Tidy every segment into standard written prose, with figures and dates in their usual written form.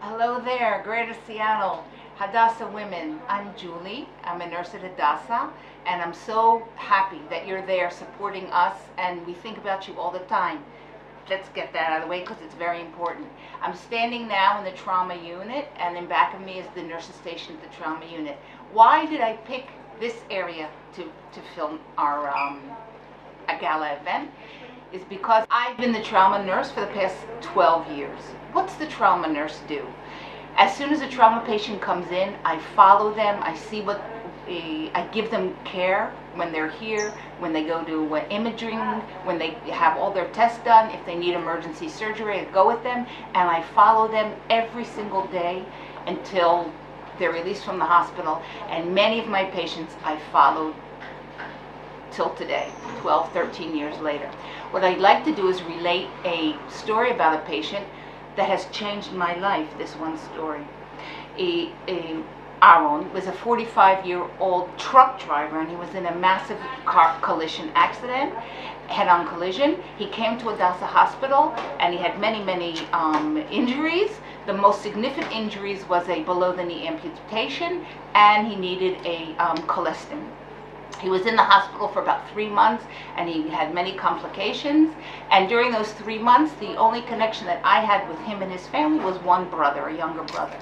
Hello there, Greater Seattle, Hadassah Women. I'm Julie. I'm a nurse at Hadassah, and I'm so happy that you're there supporting us, and we think about you all the time. Let's get that out of the way because it's very important. I'm standing now in the trauma unit, and in back of me is the nurses station at the trauma unit. Why did I pick this area to film our a gala event? Is because I've been the trauma nurse for the past 12 years. What's the trauma nurse do? As soon as a trauma patient comes in, I follow them, I see what, I give them care when they're here, when they go to imaging, when they have all their tests done, if they need emergency surgery, I go with them, and I follow them every single day until they're released from the hospital. And many of my patients I followed till today, 12, 13 years later. What I'd like to do is relate a story about a patient that has changed my life, this one story. Aaron was a 45-year-old truck driver, and he was in a massive car collision accident, head-on collision. He came to Hadassah Hospital, and he had many injuries. The most significant injuries was a below-the-knee amputation, and he needed a cholecystectomy. He was in the hospital for about 3 months, and he had many complications. And during those 3 months, the only connection that I had with him and his family was one brother, a younger brother.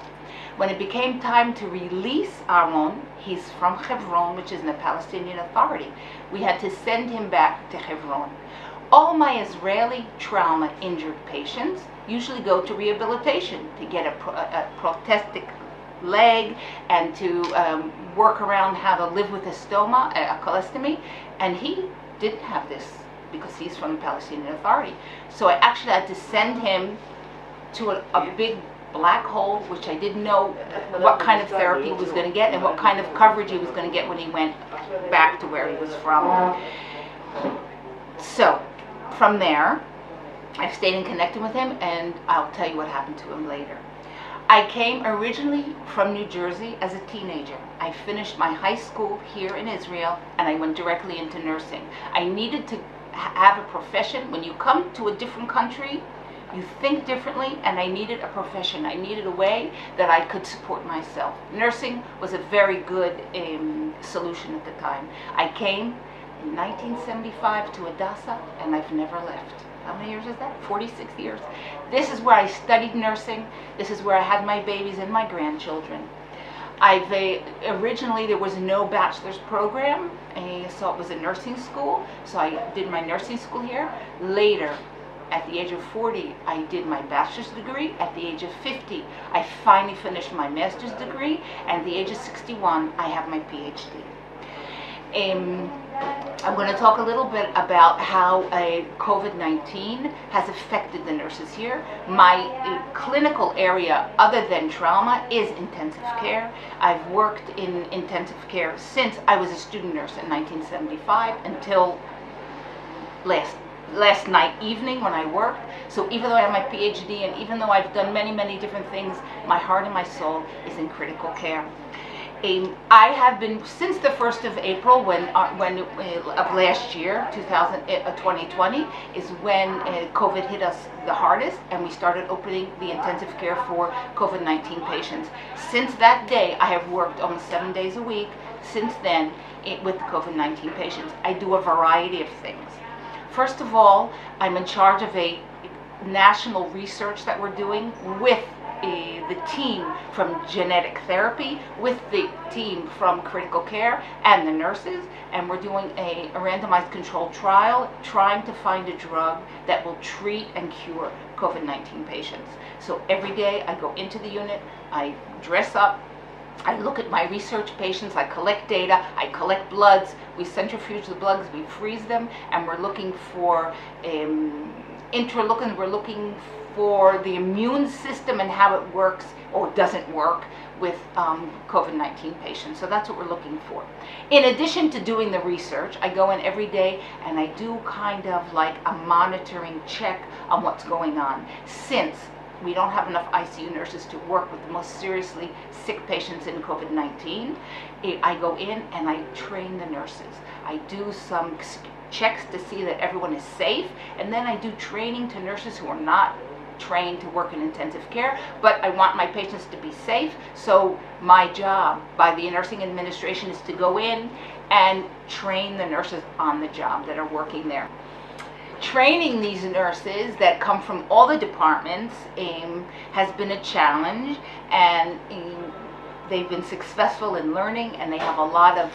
When it became time to release Aaron, he's from Hebron, which is in the Palestinian Authority, we had to send him back to Hebron. All my Israeli trauma injured patients usually go to rehabilitation to get a prosthetic leg and to work around how to live with a stoma, a cholecystectomy, and he didn't have this because he's from the Palestinian Authority. So I actually had to send him to a big black hole, which I didn't know what kind of therapy he was going to get and what kind of coverage he was going to get when he went back to where he was from. So from there, I've stayed in connected with him, and I'll tell you what happened to him later. I came originally from New Jersey as a teenager. I finished my high school here in Israel, and I went directly into nursing. I needed to have a profession. When you come to a different country, you think differently, and I needed a profession. I needed a way that I could support myself. Nursing was a very good solution at the time. I came in 1975 to Hadassah, and I've never left. How many years is that? 46 years. This is where I studied nursing. This is where I had my babies and my grandchildren. Originally there was no bachelor's program, so it was a nursing school. So I did my nursing school here. Later, at the age of 40, I did my bachelor's degree. At the age of 50, I finally finished my master's degree. And at the age of 61, I have my PhD. I'm going to talk a little bit about how COVID-19 has affected the nurses here. My clinical area, other than trauma, is intensive care. I've worked in intensive care since I was a student nurse in 1975 until last night evening when I worked. So even though I have my PhD and even though I've done many different things, my heart and my soul is in critical care. I have been, since the 1st of April, when of last year, 2020, is when COVID hit us the hardest, and we started opening the intensive care for COVID-19 patients. Since that day, I have worked almost 7 days a week. Since then, with the COVID-19 patients, I do a variety of things. First of all, I'm in charge of a national research that we're doing with the team from genetic therapy, with the team from critical care and the nurses, and we're doing a randomized controlled trial trying to find a drug that will treat and cure COVID-19 patients. So every day I go into the unit, I dress up, I look at my research patients, I collect data, I collect bloods, we centrifuge the bloods, we freeze them, and we're looking for we're looking for the immune system and how it works or doesn't work with COVID-19 patients. So that's what we're looking for. In addition to doing the research, I go in every day and I do kind of like a monitoring check on what's going on. Since we don't have enough ICU nurses to work with the most seriously sick patients in COVID-19, I go in and I train the nurses. I do some checks to see that everyone is safe, and then I do training to nurses who are not trained to work in intensive care, but I want my patients to be safe. So my job by the nursing administration is to go in and train the nurses on the job that are working there. Training these nurses that come from all the departments has been a challenge, and they've been successful in learning, and they have a lot of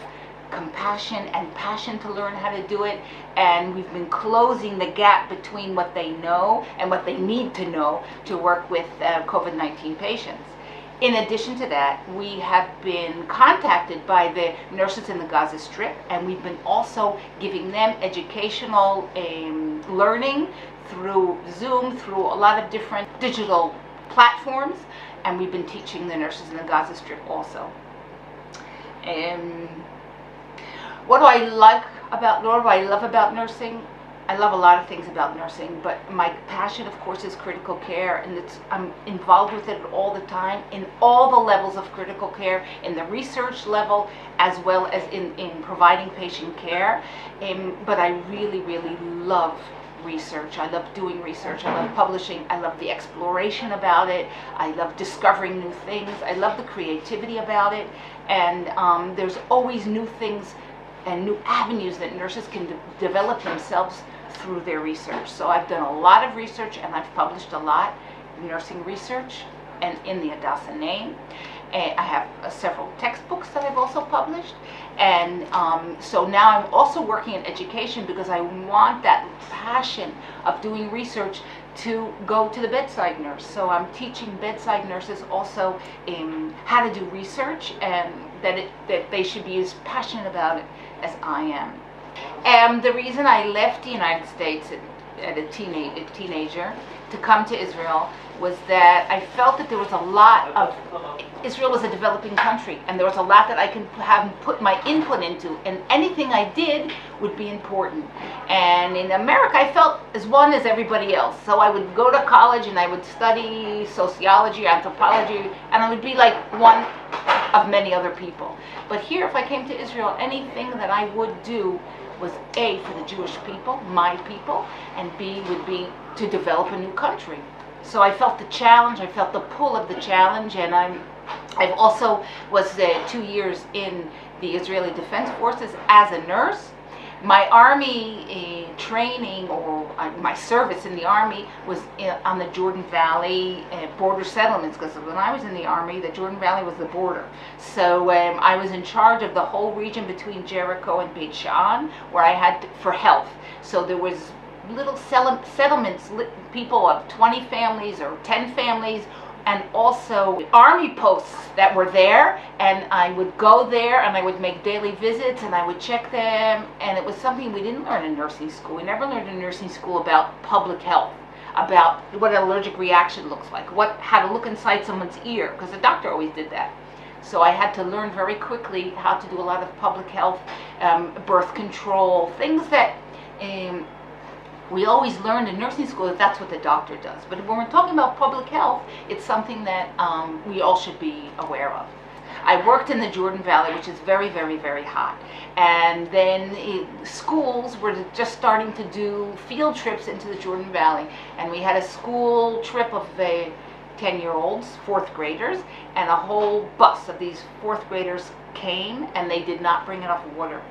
compassion and passion to learn how to do it, and we've been closing the gap between what they know and what they need to know to work with COVID-19 patients. In addition to that, we have been contacted by the nurses in the Gaza Strip, and we've been also giving them educational learning through Zoom, through a lot of different digital platforms, and we've been teaching the nurses in the Gaza Strip also. What do I love about nursing? I love a lot of things about nursing, but my passion, of course, is critical care, and I'm involved with it all the time, in all the levels of critical care, in the research level, as well as in providing patient care. But I really, really love research. I love doing research. I love publishing. I love the exploration about it. I love discovering new things. I love the creativity about it, and there's always new things and new avenues that nurses can develop themselves through their research. So I've done a lot of research, and I've published a lot in nursing research and in the Hadassah name. And I have several textbooks that I've also published, and so now I'm also working in education because I want that passion of doing research to go to the bedside nurse. So I'm teaching bedside nurses also how to do research, and that they should be as passionate about it as I am. And the reason I left the United States at a teenager to come to Israel was that I felt that there was a lot of, Israel was a developing country, and there was a lot that I could have put my input into, and anything I did would be important. And in America, I felt as one as everybody else. So I would go to college and I would study sociology, anthropology, and I would be like one of many other people. But here, if I came to Israel, anything that I would do was A, for the Jewish people, my people, and B, would be to develop a new country. So I felt the challenge, I felt the pull of the challenge, and I've also was 2 years in the Israeli Defense Forces as a nurse. My army training, or my service in the army, was on the Jordan Valley border settlements, because when I was in the army, the Jordan Valley was the border. So I was in charge of the whole region between Jericho and Beit Shean, where I had for health. So there was little settlements, people of 20 families or 10 families, and also army posts that were there, and I would go there and I would make daily visits and I would check them, and it was something we didn't learn in nursing school. We never learned in nursing school about public health, about what an allergic reaction looks like, how to look inside someone's ear, because the doctor always did that. So I had to learn very quickly how to do a lot of public health, birth control, things that we always learned in nursing school that that's what the doctor does. But when we're talking about public health, it's something that we all should be aware of. I worked in the Jordan Valley, which is very, very, very hot. And then schools were just starting to do field trips into the Jordan Valley. And we had a school trip of 10-year-olds, fourth graders, and a whole bus of these fourth graders came, and they did not bring enough water.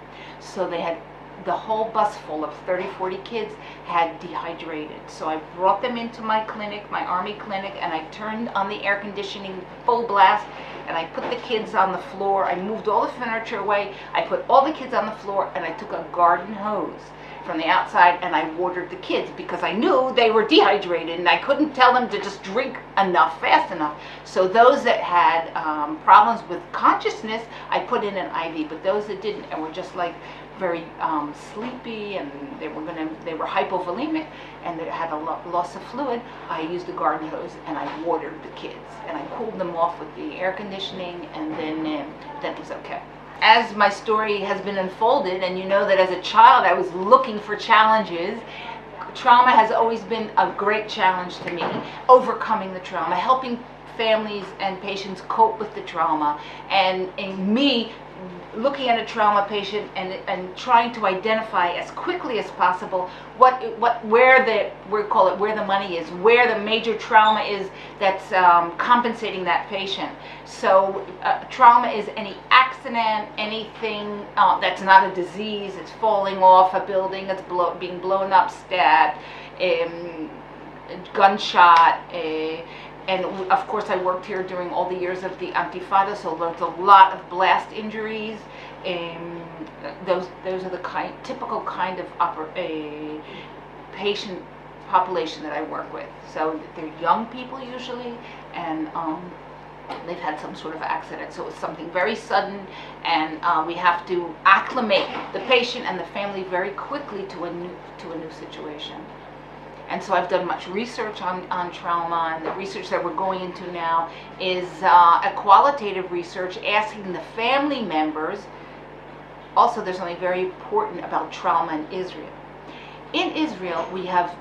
So they had the whole bus full of 30, 40 kids had dehydrated. So I brought them into my clinic, my army clinic, and I turned on the air conditioning full blast, and I put the kids on the floor. I moved all the furniture away. I put all the kids on the floor, and I took a garden hose from the outside and I watered the kids, because I knew they were dehydrated and I couldn't tell them to just drink enough fast enough. So those that had problems with consciousness, I put in an IV, but those that didn't and were just like very sleepy, and they were hypovolemic and they had a loss of fluid, I used a garden hose and I watered the kids, and I cooled them off with the air conditioning, and then that was okay. As my story has been unfolded, and you know that as a child I was looking for challenges, trauma has always been a great challenge to me, overcoming the trauma, helping families and patients cope with the trauma, and me looking at a trauma patient and trying to identify as quickly as possible where the money is, where the major trauma is that's compensating that patient. So trauma is any accident, anything that's not a disease. It's falling off a building, it's being blown up, stabbed, gunshot. And of course, I worked here during all the years of the Intifada, so there's a lot of blast injuries. Those are the typical kind of patient population that I work with. So they're young people usually, and they've had some sort of accident. So it's something very sudden, and we have to acclimate the patient and the family very quickly to a new situation. And so I've done much research on trauma, and the research that we're going into now is a qualitative research asking the family members. Also, there's something very important about trauma in Israel. In Israel, we have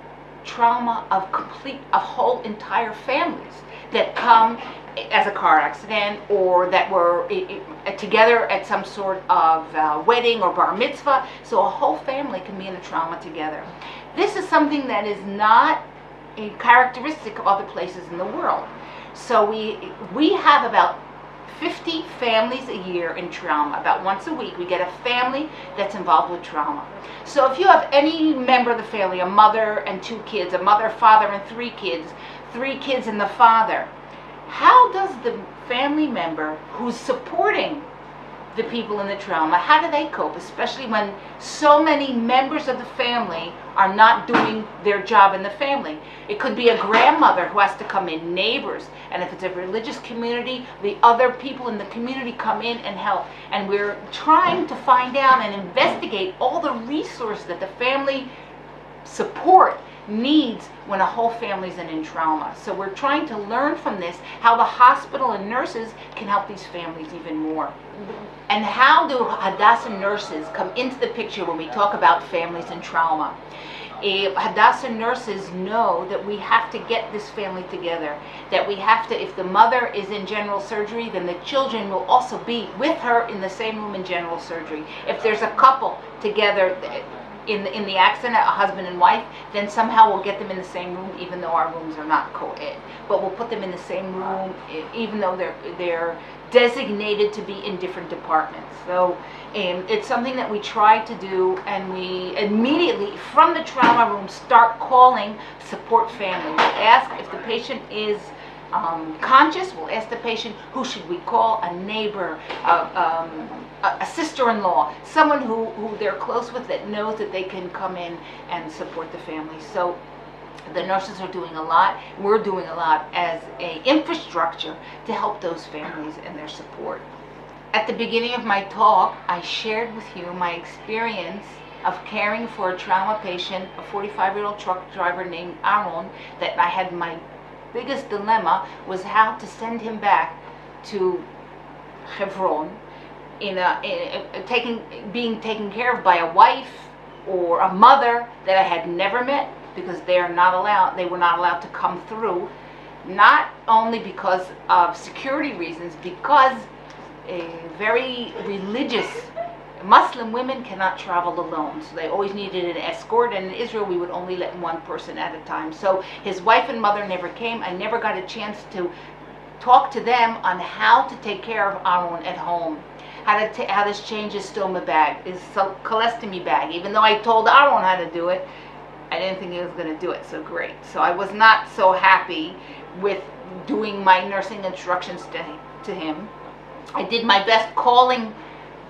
trauma of whole entire families that come as a car accident, or that were together at some sort of wedding or bar mitzvah. So a whole family can be in a trauma together. This is something that is not a characteristic of other places in the world. So we have about 50 families a year in trauma. About once a week we get a family that's involved with trauma. So if you have any member of the family, a mother and 2 kids, a mother, father, and 3 kids, 3 kids and the father, how does the family member who's supporting the people in the trauma, how do they cope, especially when so many members of the family are not doing their job in the family? It could be a grandmother who has to come in, neighbors, and if it's a religious community, the other people in the community come in and help. And we're trying to find out and investigate all the resources that the family support needs when a whole family's in trauma. So we're trying to learn from this how the hospital and nurses can help these families even more. And how do Hadassah nurses come into the picture when we talk about families in trauma? Hadassah nurses know that we have to get this family together, that we have to, if the mother is in general surgery, then the children will also be with her in the same room in general surgery. If there's a couple together in the accident, a husband and wife, then somehow we'll get them in the same room, even though our rooms are not co-ed. But we'll put them in the same room, even though they're designated to be in different departments. So it's something that we try to do, and we immediately from the trauma room start calling support families. Ask if the patient is conscious. We'll ask the patient, who should we call? A neighbor, a sister-in-law, someone who they're close with that knows that they can come in and support the family. So the nurses are doing a lot. We're doing a lot as an infrastructure to help those families and their support. At the beginning of my talk, I shared with you my experience of caring for a trauma patient, a 45-year-old truck driver named Aaron, that I had my biggest dilemma was how to send him back to Hebron being taken care of by a wife or a mother that I had never met, because they were not allowed to come through, not only because of security reasons, because very religious Muslim women cannot travel alone, so they always needed an escort, and in Israel we would only let one person at a time. So his wife and mother never came. I never got a chance to talk to them on how to take care of Aaron at home, how to change his stoma bag, his colostomy bag. Even though I told Aaron how to do it, I didn't think he was going to do it so great. So I was not so happy with doing my nursing instructions to him. I did my best calling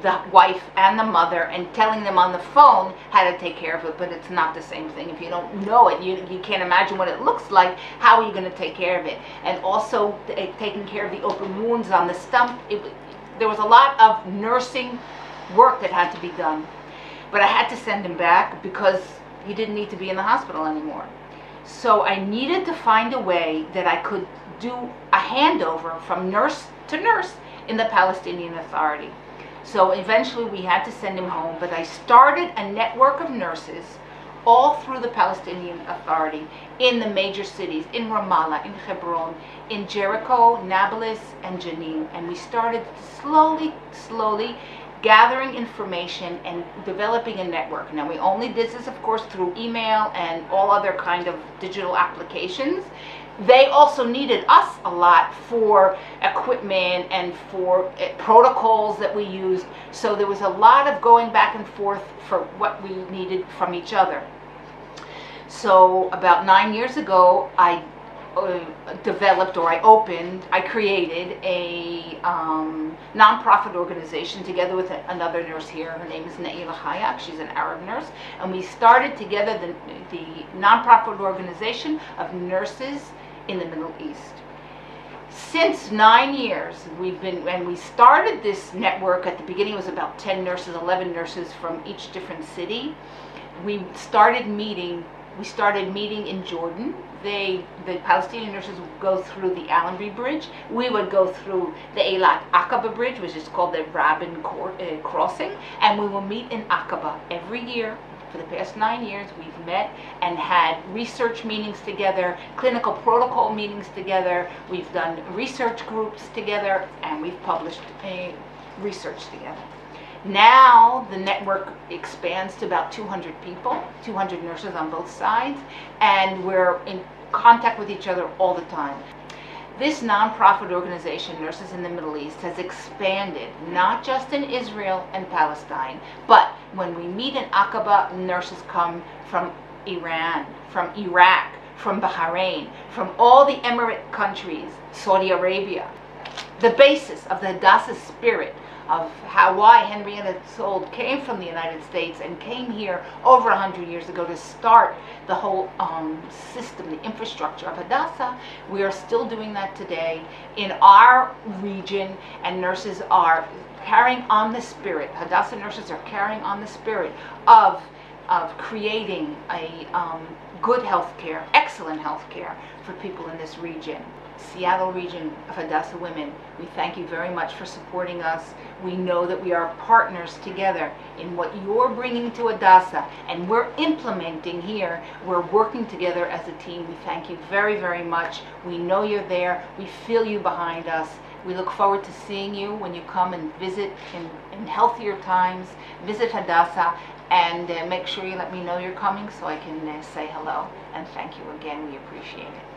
the wife and the mother and telling them on the phone how to take care of it, but it's not the same thing. If you don't know it, you can't imagine what it looks like. How are you going to take care of it? And also taking care of the open wounds on the stump. There was a lot of nursing work that had to be done, but I had to send him back because he didn't need to be in the hospital anymore. So I needed to find a way that I could do a handover from nurse to nurse in the Palestinian Authority. So eventually we had to send him home, but I started a network of nurses all through the Palestinian Authority in the major cities, in Ramallah, in Hebron, in Jericho, Nablus, and Jenin. And we started slowly gathering information and developing a network. Now, we only did this, of course, through email and all other kind of digital applications. They also needed us a lot for equipment and for protocols that we used. So there was a lot of going back and forth for what we needed from each other. So about 9 years ago, I I created a nonprofit organization together with another nurse here. Her name is Naila Hayak. She's an Arab nurse. And we started together the nonprofit organization of nurses in the Middle East. Since 9 years, and we started this network. At the beginning, it was about 10 nurses, 11 nurses from each different city. We started meeting in Jordan. The Palestinian nurses would go through the Allenby Bridge. We would go through the Eilat Aqaba Bridge, which is called the Rabin Crossing, and we will meet in Aqaba every year. For the past 9 years, we've met and had research meetings together, clinical protocol meetings together. We've done research groups together, and we've published research together. Now the network expands to about 200 people, 200 nurses on both sides, and we're in contact with each other all the time. This nonprofit organization, Nurses in the Middle East, has expanded not just in Israel and Palestine, but when we meet in Aqaba, nurses come from Iran, from Iraq, from Bahrain, from all the Emirate countries, Saudi Arabia. The basis of the Hadassah spirit of why Henrietta Szold came from the United States and came here over 100 years ago to start the whole system, the infrastructure of Hadassah. We are still doing that today in our region, and nurses are carrying on the spirit. Hadassah nurses are carrying on the spirit of creating a good health care, excellent health care for people in this region. Seattle region of Hadassah Women, we thank you very much for supporting us. We know that we are partners together in what you're bringing to Hadassah, and we're implementing here. We're working together as a team. We thank you very, very much. We know you're there. We feel you behind us. We look forward to seeing you when you come and visit in healthier times. Visit Hadassah, and make sure you let me know you're coming so I can say hello. And thank you again. We appreciate it.